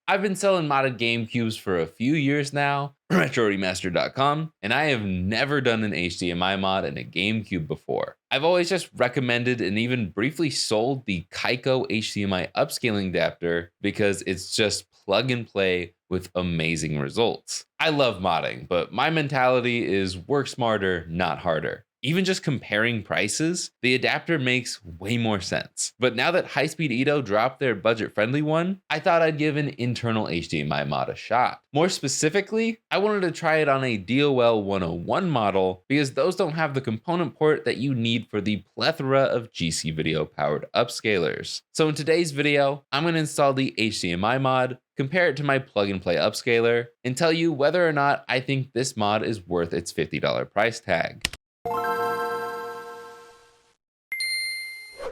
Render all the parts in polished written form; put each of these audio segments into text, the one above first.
I've been selling modded GameCubes for a few years now, RetroRemaster.com, and I have never done an HDMI mod in a GameCube before. I've always just recommended and even briefly sold the Kaiko HDMI upscaling adapter because it's just plug and play with amazing results. I love modding, but my mentality is work smarter, not harder. Even just comparing prices, the adapter makes way more sense. But now that High-Speed Edo dropped their budget-friendly one, I thought I'd give an internal HDMI mod a shot. More specifically, I wanted to try it on a DOL 101 model because those don't have the component port that you need for the plethora of GC Video-powered upscalers. So in today's video, I'm going to install the HDMI mod, compare it to my plug-and-play upscaler, and tell you whether or not I think this mod is worth its $50 price tag.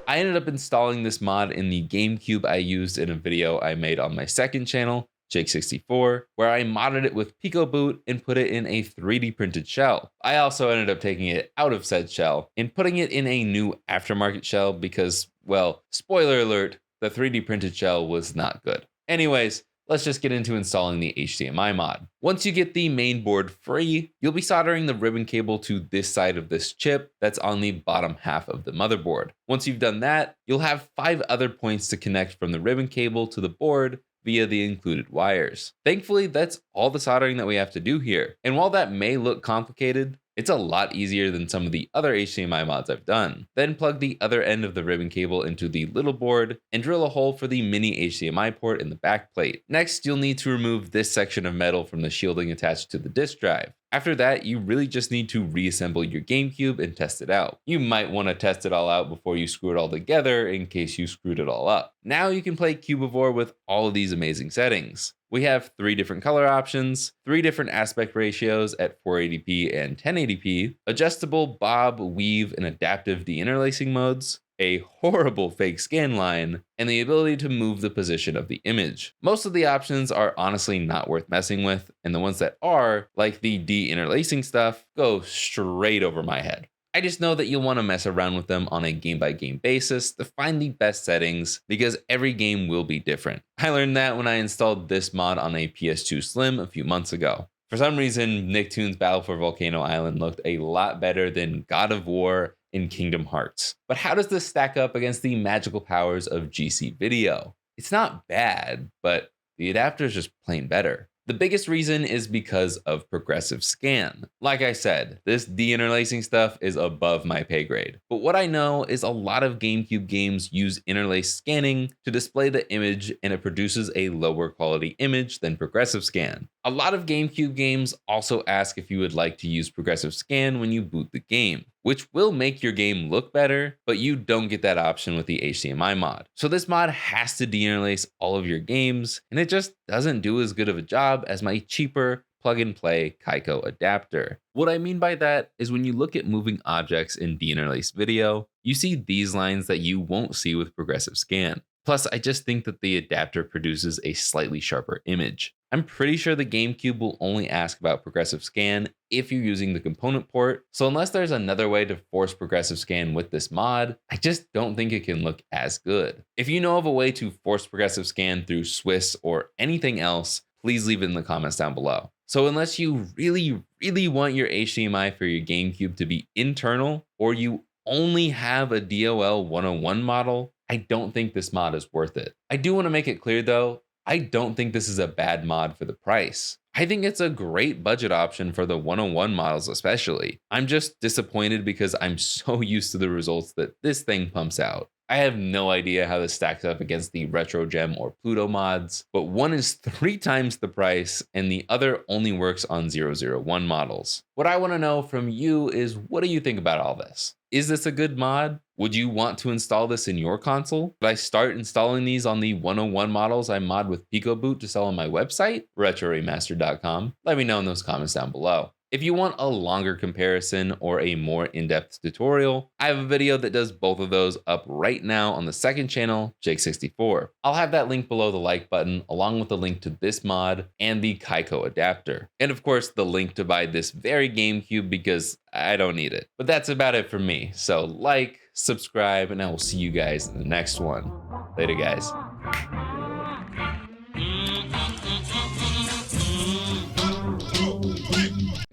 I ended up installing this mod in the GameCube I used in a video I made on my second channel, Jake64, where I modded it with PicoBoot and put it in a 3D printed shell. I also ended up taking it out of said shell and putting it in a new aftermarket shell because, well, spoiler alert, the 3D printed shell was not good. Anyways, let's just get into installing the HDMI mod. Once you get the main board free, you'll be soldering the ribbon cable to this side of this chip that's on the bottom half of the motherboard. Once you've done that, you'll have 5 other points to connect from the ribbon cable to the board via the included wires. Thankfully, that's all the soldering that we have to do here. And while that may look complicated, it's a lot easier than some of the other HDMI mods I've done. Then plug the other end of the ribbon cable into the little board and drill a hole for the mini HDMI port in the back plate. Next, you'll need to remove this section of metal from the shielding attached to the disk drive. After that, you really just need to reassemble your GameCube and test it out. You might want to test it all out before you screw it all together in case you screwed it all up. Now you can play Cubivore with all of these amazing settings. We have 3 different color options, 3 different aspect ratios at 480p and 1080p, adjustable bob, weave, and adaptive deinterlacing modes, a horrible fake scan line, and the ability to move the position of the image. Most of the options are honestly not worth messing with, and the ones that are, like the deinterlacing stuff, go straight over my head. I just know that you'll want to mess around with them on a game-by-game basis to find the best settings because every game will be different. I learned that when I installed this mod on a PS2 Slim a few months ago. For some reason, Nicktoons Battle for Volcano Island looked a lot better than God of War in Kingdom Hearts. But how does this stack up against the magical powers of GC Video? It's not bad, but the adapter is just plain better. The biggest reason is because of progressive scan. Like I said, this deinterlacing stuff is above my pay grade. But what I know is a lot of GameCube games use interlaced scanning to display the image, and it produces a lower quality image than progressive scan. A lot of GameCube games also ask if you would like to use progressive scan when you boot the game, which will make your game look better, but you don't get that option with the HDMI mod. So this mod has to deinterlace all of your games, and it just doesn't do as good of a job as my cheaper plug-and-play Kaiko adapter. What I mean by that is when you look at moving objects in deinterlaced video, you see these lines that you won't see with progressive scan. Plus, I just think that the adapter produces a slightly sharper image. I'm pretty sure the GameCube will only ask about progressive scan if you're using the component port, so unless there's another way to force progressive scan with this mod, I just don't think it can look as good. If you know of a way to force progressive scan through Swiss or anything else, please leave it in the comments down below. So unless you really want your HDMI for your GameCube to be internal, or you only have a DOL 101 model, I don't think this mod is worth it. I do want to make it clear though, I don't think this is a bad mod for the price. I think it's a great budget option for the 101 models especially. I'm just disappointed because I'm so used to the results that this thing pumps out. I have no idea how this stacks up against the Retro Gem or Pluto mods, but one is 3 times the price and the other only works on 001 models. What I want to know from you is, what do you think about all this? Is this a good mod? Would you want to install this in your console? Should I start installing these on the 101 models I mod with PicoBoot to sell on my website, RetroRemaster.com? Let me know in those comments down below. If you want a longer comparison or a more in-depth tutorial, I have a video that does both of those up right now on the second channel, Jake64. I'll have that link below the like button, along with the link to this mod and the Kaiko adapter. And of course, the link to buy this very GameCube because I don't need it. But that's about it for me. So like, subscribe, and I will see you guys in the next one. Later, guys.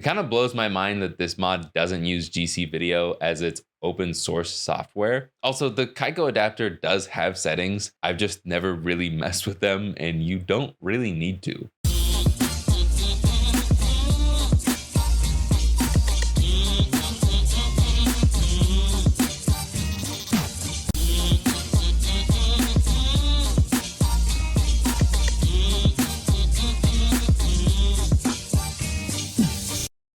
It kind of blows my mind that this mod doesn't use GC Video as its open source software. Also, the Kaiko adapter does have settings. I've just never really messed with them, and you don't really need to.